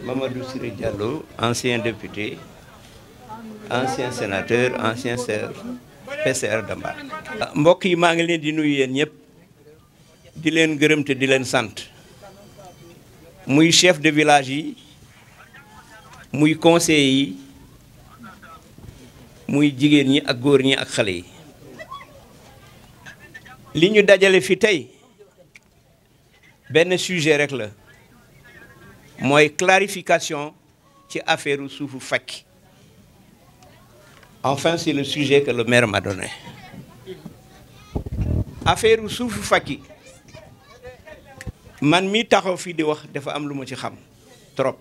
Mamadou Ciré Diallo, ancien député, ancien sénateur, ancien PCR de Mbar. mbokk yi maa ngi leen di nuyu yéen ñëpp di leen gërëm te di leen sant muy chef de village yi muy conseillers yi muy jigéen ñi ak góor ñi ak xale yi. li ñu dajale fi tey benn sujet rek la mooy clarification ci affaire suufu Fakki. Enfin, c'est le sujet que le maire m'a donné. Affaire suufu Fakki man mi taxaw fii di wax dafa am lu ma ci xam trop.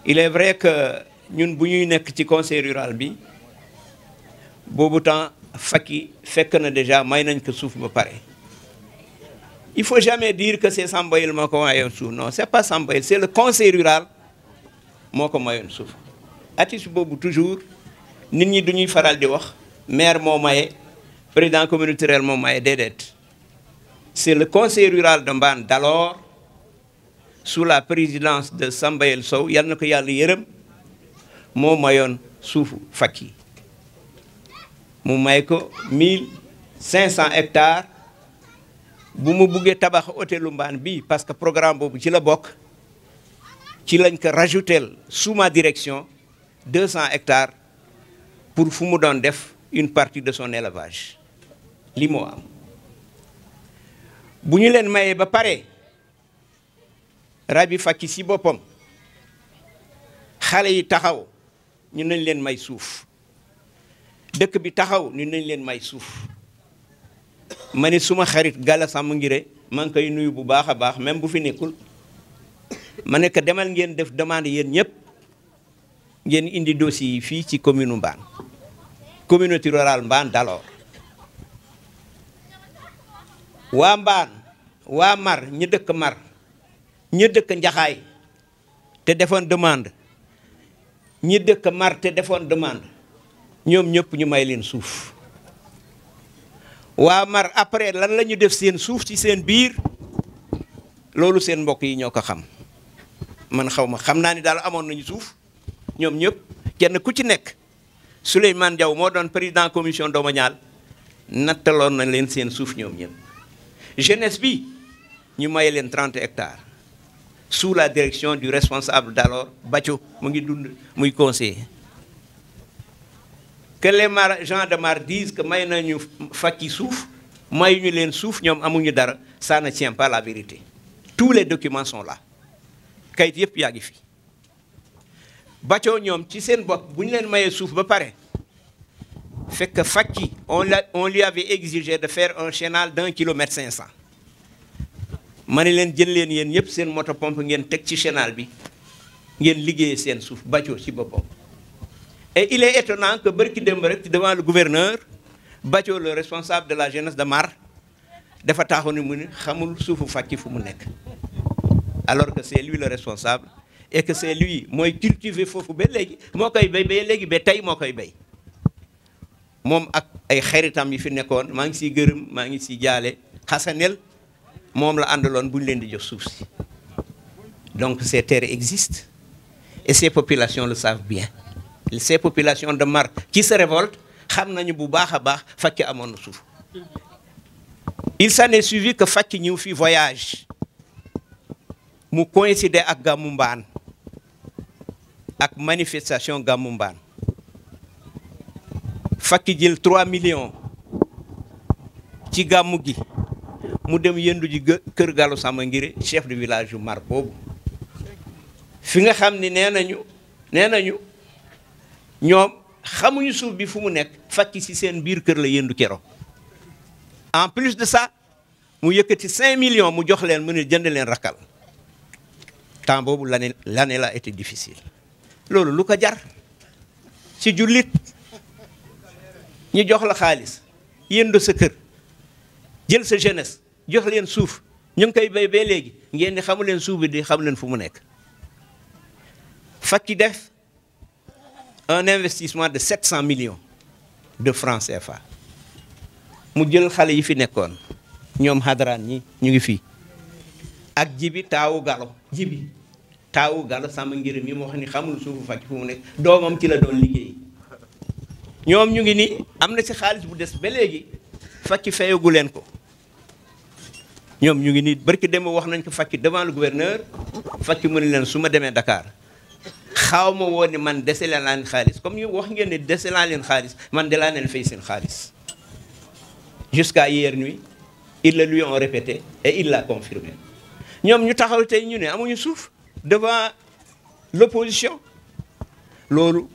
Il est vrai que ñun bu ñuy nekk ci conseil rural bi boobu temps Fakki fekk na déjà may nañ ko suuf ba pare. Il faut jamais dire que c'est Sambayel moo ko mayoon suuf non c'est pas Sambayel c'est le conseil rural moo ko mayoon suuf. atis boobu toujours nit ñi duñuy faral di wax maire moo maye président communautaire moo maye déedéet c'est le conseil rural de Mbane d'alors sous la présidence de Sambayel Sow yal na ko yàlla yërëm moo mayoon suufu Fakki mu may ko 1500 hectares bu mu buggee tabax hôtelu Mbane bi parce que programme boobu ci la bokk ci lañ ko rajouter sous ma direction 200 hectares pour fu mu doon def une partie de son élevage li moo am bu ñu leen mayee ba pare rabi Fakki si boppam xale yi taxaw ñu nañ leen may suuf dëkk bi taxaw ñu nañ leen may suuf ma ne suma xarit Gala Samb Ngiré maa ngi koy nuyu bu baax a baax même bu fi nekkul ma ne ko demal ngeen def demande yéen ñëpp ngeen indi dossier yi fii ci commune Mbane communauté rurale Mbane d'alors waa Mbane waa Mar ñi dëkk Mar ñi dëkk Njaxaay te defoon demande ñi dëkk Mar te defoon demande ñoom ñëpp ñu may leen suuf waa Mar après lan la ñu def seen suuf ci seen biir loolu seen mbokk yi ñoo ko xam man xaw ma xam naa ni daal amoon nañu suuf ñoom ñëpp kenn ku ci nekk Souleymane Diaw moo doon président commission domaniale nattaloon na leen seen suuf ñoom ñëpp jeunesse bi ñu maye leen 30 hectares sous la direction du responsable d'alors Bathio mu ngi dund muy conseiller. Que les gens de Mar disent que may nañu Fakki suuf mayuñu leen suuf ñoom amuñu dara ça ne tient pas la vérité tous les documents sont là kayit yëpp yaa ngi fi. Bathio ñoom ci seen bopp bu ñu leen mayee suuf ba pare fekk Fakki on lui avait exigé de faire un chenal d'1,5 kilomètre ma ne leen jël leen yéen ñëpp seen moto pompe ngeen teg ci chenal bi ngeen liggéeyee seen suuf Bathio ci boppam. Et il est étonnant que bërki démb rek devant le gouverneur Bathio le responsable de la jeunesse de Mar dafa taxaw ni mu ni xamul suufu Fakki fu mu nekk alors que c'est lui le responsable et que c'est lui mooy cultiver foofu ba léegi moo koy béy ba léegi ba tey moo koy béy moom ak ay xaritam yi fi nekkoon maa ngi siy gërëm maa ngi siy jaale Xasanel moom la àndaloon bu ñu leen di jox suuf si donc ces terres existent et ces populations le savent bien. Ces populations de Mar qui se révoltent xam nañu bu baax a baax Fakki amoon na suuf il s'en est suivi que Fakki ñëw fi voyage mu coïncider ak gàmmu Mbane ak manifestation gàmmu Mbane Fakki jël 3 millions ci gàmmu gi mu dem yëndu ji kër Gallo Samb Ngiré chef de village yu Mar boobu fi nga xam ni nee nañu ñoom xamuñu suuf bi fu mu nekk Fakki ci seen biir kër la yëndu kero en plus de ça mu yëkkati 5 millions mu jox leen mu ne jënd leen rakkal temps boobu l'année là été difficile loolu lu ko jar ci jullit ñu jox la xaalis yëndu sa kër jël sa jeunesse jox leen suuf ñu ngi koy béy ba léegi ngeen ni xamu leen suuf bi di xamu leen fu mu nekk Fakki def un investissement de 700 millions de francs CFA mu jël xale yi fi nekkoon ñoom Hadraan ñi ñu ngi fii ak Jibi taawu Gallo Jibi taawu Gallo Samba Ngir mi moo xam ni xamul suufu Faki fu mu nekk doomam ci la doon liggéey ñoom ñu ngi ni am na ci xaalis bu des ba léegi Faki fayagu leen ko ñoom ñu ngi nii barki dem wax nañ ko Faki devant le gouverneur Faki mu ne leen su ma demee Dakar xaw ma woon ne man dese leen leen xaalis comme ñu wax ngeen ne dese laa leen xaalis man de laa leen fay seen xaalis jusqu'à hier nuit ils le lui ont répété et il l'a confirmé ñoom ñu taxaw tey ñu ne amuñu suuf devant l'opposition loolu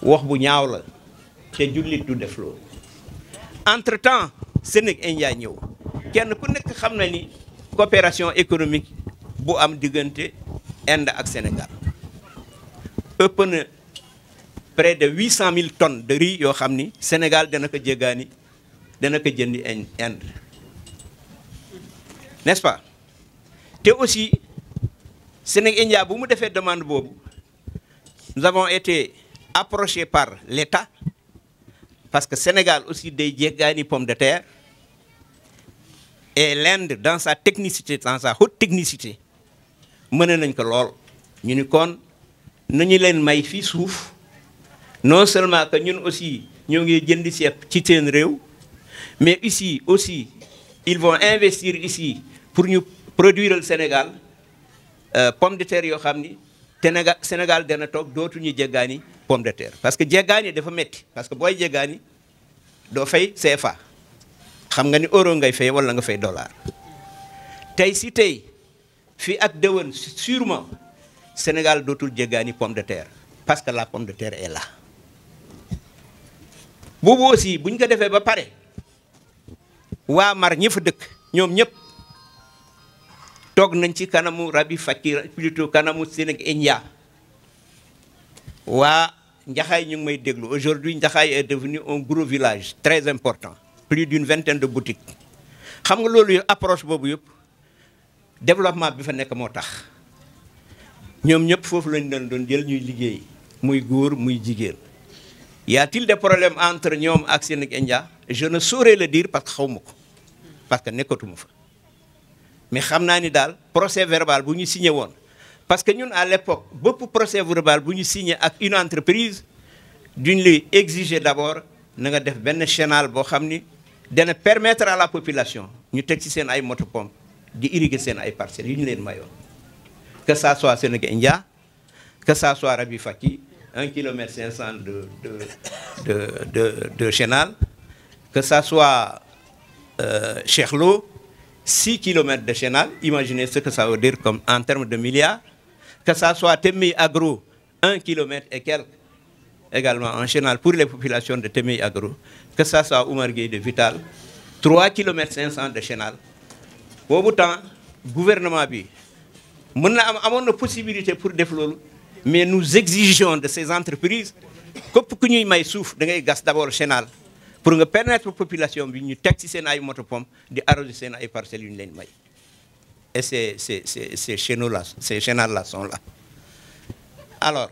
wax bu ñaaw la te jullit du def loolu entre temps Sénégal India ñëw kenn ku nekk xam na ni coopération économique bu am diggante Inde ak Sénégal ëpp na près de 800 000 tonnes de riz yoo xam ni Sénégal dana ko jéggaani dana ko jëndi Inde n'est-ce pas te aussi Sénégal India bu mu defee demande boobu nous avons été approchés par l'État parce que Sénégal aussi day jéggaani pomme de terre et l'Inde dans sa technicité dans sa haute technicité mën nañ ko lool ñu ni kon nañu leen may fii suuf non seulement que ñun aussi ñoo ngi jënd ceeb ci seen réew mais ici aussi ils vont investir ici pour ñu produire le Sénégal pomme de terre yoo xam ni Sénégal dana toog dootuñu jéggaani pomme de terre parce que jéggaani dafa metti parce que booy jéggaani doo fay CFA xam nga ni euro ngay fay wala nga fay dollar tey si tey fii ak déwén sûrement Sénégal dootul jéggaani pomme de terre parce que la pomme de terre est là boobu aussi bu ñu ko defee ba pare waa Mar ñi fa dëkk ñoom ñëpp toog nañ ci kanamu Rabi Faki plutôt kanamu Sénégal India waa Njaxaay ñu ngi may déglu aujourd'hui Njaxaay est devenu un gros village très important plus d'une vingtaine de boutiques xam nga loolu approche boobu yëpp développement bi fa nekk moo tax ñoom ñëpp foofu lañ doon jël ñuy liggéey muy góor muy jigéen y a-t-il des problèmes entre ñoom ak Sénégal India je ne saurais le dire parce que xaw ma ko parce que nekkatuma fa mais xam naa ni daal procès verbal bu ñu signé woon parce que ñun à l'époque bépp procès verbal bu ñu signé ak une entreprise duñ lay exiger d'abord na nga def benn chenal boo xam ni dana permettre à la population ñu teg ci seen ay motopompe di irriguer seen ay parcelles yu ñu leen mayoon que ça soit Sénégal India que ça soit Rabi Faki 1,5 km de chenal que ça soit Cheikh Lo 6 km de chenal imaginez ce que ça veut dire comme en termes de milliards que ça soit Temi Agro 1 km et quelques également en chenal pour les populations de Temi Agro que ça soit Oumar Gueye de Vital 3 km 500 de chenal boobu temps gouvernement bi mën na amoon na possibilité pour def loolu mais nous exigeons de ces entreprises képp ku ñuy may suuf da ngay gas d'abord chenal pour nga permettre population bi ñu teg ci seen ay motopompe di arroser seen ay parcelles yu ñu leen may et ces chenaux-là ces chenals-là sont là alors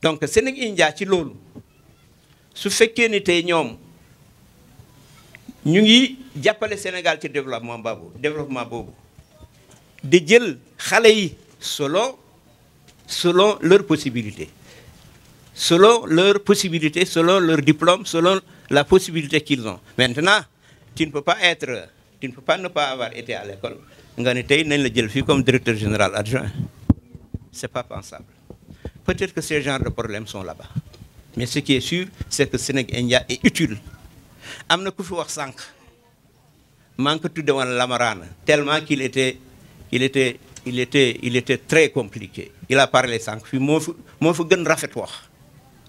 donc Sénégal India ci loolu su fekkee ni tey ñoom ñu ngi jàppale Sénégal ci développement boobu di jël xale yi selon leurs possibilités selon leurs diplômes selon la possibilité qu'ils ont maintenant tu ne peux pas ne pas avoir été à l'école nga ne tey nañ la jël fii comme directeur général adjoint c'est pas pensable peut-être que ces genres de problèmes sont là-bas mais ce qui est sûr c'est que Sénégal India est utile am na ku fi wax sànq maa ngi ko tudde woon Lamarana tellement qu'il était très compliqué il a parlé sànq fii moo fa gën rafet wax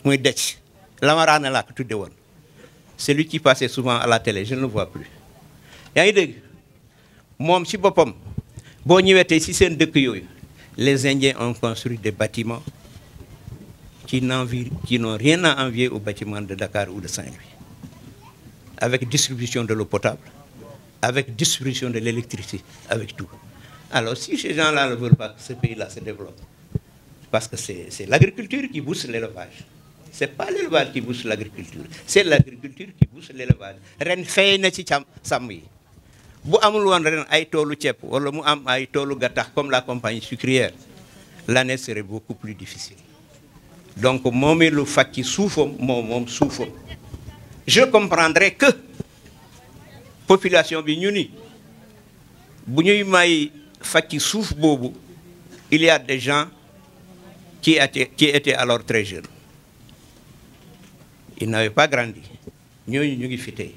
muy decc Lamarana laa ko tudde woon celui qui passait souvent à la télé je ne le vois plus yaa ngi dégg moom ci boppam boo ñëwee tey ci seen dëkk yooyu les Indiens ont construit des bâtiments qui n'ont rien à envier aux bâtiments de Dakar ou de Saint-Louis avec distribution de l'eau potable avec distribution de l'électricité avec tout. Alors si ces gens-là ne veulent pas que ce pays-là se développe parce que c'est l'agriculture qui booste l'élevage c'est pas l'élevage qui booste l'agriculture c'est l'agriculture qui booste l'élevage ren fay na ci sàmm yi bu amul woon ren ay toolu ceeb wala mu am ay toolu gattax comme la compagnie sucrière l'année serait beaucoup plus difficile. Donc moomeelu Fakki suufam moom suufam. Je comprendrais que population bi ñu ni bu ñuy may Fakki suuf boobu il y a des gens qui étaient alors très jeunes. Ils n'avaient pas grandi. ñooñu ñu ngi fi tey.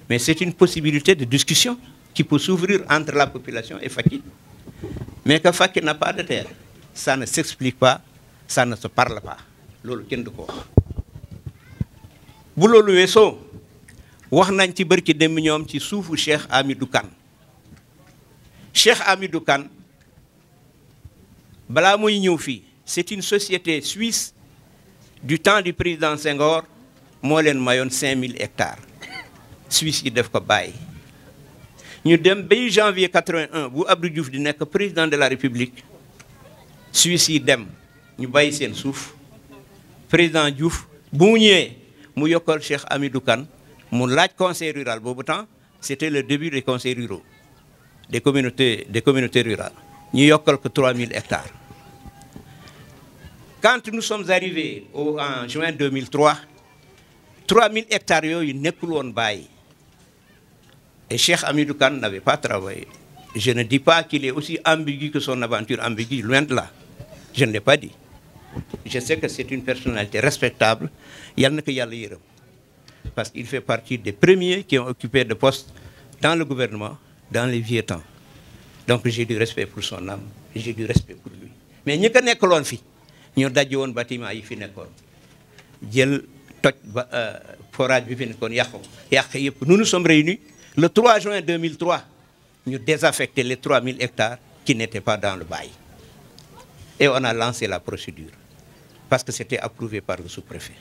Mais c'est une possibilité de discussion qui peut s'ouvrir entre la population et Fakki. Mais que Fakki n'a pas de terre, ça ne s'explique pas, ça ne se parle pas. loolu kenn du ko wax. bu loolu weesoo wax nañ ci barki dem ñoom ci suufu Cheikh Hamidou Kane. Cheikh Hamidou Kane balaa muy ñëw fii c'est une société suisse du temps du président Senghor moo leen mayoon 5000 hectares. Suisse yi def ko bàyyi ñu dem bay janvier 81 bu Abdou Diouf di nekk président de la République Suisse yi dem ñu bàyyi seen suuf président Diouf bu mu ñëwee mu yokkal Cheikh Hamidou Kane mu laaj conseil rural boobu temps c'était le début des conseils ruraux des communautés rurales ñu yokkal ko 3000 hectares. Quand nous sommes arrivés en juin 2003 3000 hectares yooyu nekkul woon bàyyi. Et Cheikh Hamidou Kane n'avait pas travaillé. Je ne dis pas qu'il est aussi ambigu que son aventure ambiguë, loin de là. Je ne l'ai pas dit. Je sais que c'est une personnalité respectable. Yal na ko Yàlla yërëm. Parce qu'il fait partie des premiers qui ont occupé de postes dans le gouvernement, dans les vieux temps. Donc j'ai du respect pour son âme, j'ai du respect pour lui. Mais ñi ko nekkaloon fi ñoo dajji woon bâtiment yi fi nekkoon jël toj ba forage bi fi nekkoon yàq yëpp. Nous nous sommes réunis le 3 juin 2003, nous désaffecté les 3000 hectares qui n'étaient pas dans le bail. Et on a lancé la procédure parce que c'était approuvé par le sous-préfet.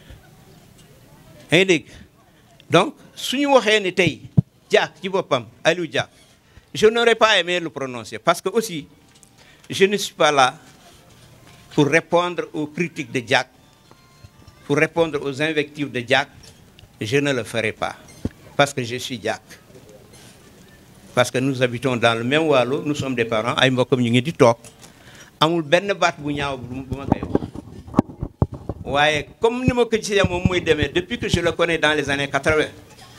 Donc, si nous avons dit Aliou Dia, je n'aurais pas aimé le prononcer parce que aussi, je ne suis pas là pour répondre aux critiques de Diack, pour répondre aux invectives de Diack. Je ne le ferai pas parce que je suis Diack. Parce que nous habitons dans le même Waalo, nous sommes des parents ay mbokkam ñu ngi di toog amul benn baat bu ñaaw bu ma koy wax waaye comme ni ma ko gisee moom muy demee depuis que je le connais dans les années 80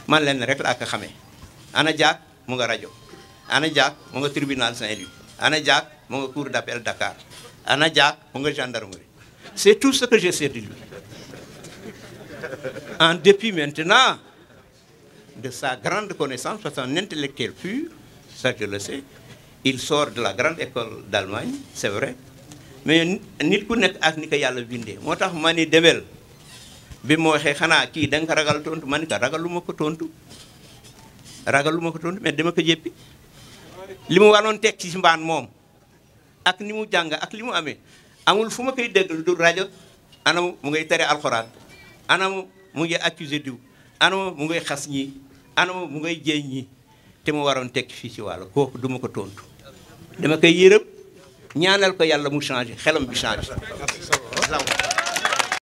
man leen rek laa ko xamee. ana Diack mu nga rajo ana Diack mu nga tribunal Saint-Louis ana Diack mu nga cour d'appel Dakar ana Diack mu nga gendarmerie. C'est tout ce que je sais de lui. En dépit maintenant de sa grande connaissance, parce qu'un intellectuel pur, ça je le sais, il sort de la grande école d'Allemagne, c'est vrai, mais nit ku nekk ak ni ko Yàlla bindee moo tax ma ni Debel bi ma waxee xanaa kii da nga ko ragal tontu ma ni ko ragaluma ko tontu mais dama ko jéppi li mu waroon teg ci mbaan moom ak ni mu jàng ak li mu amee amul fu ma koy dégg du rajo anam mu ngay tere alxuraan anam mu ngi accusé diw anam mu ngay xas ñi anam mu ngay jéeñ ñi te mu waroon tekki fii ci wàll kooku duma ko tontu dama koy yërëm ñaanal ko Yàlla mu changé xelam bi changé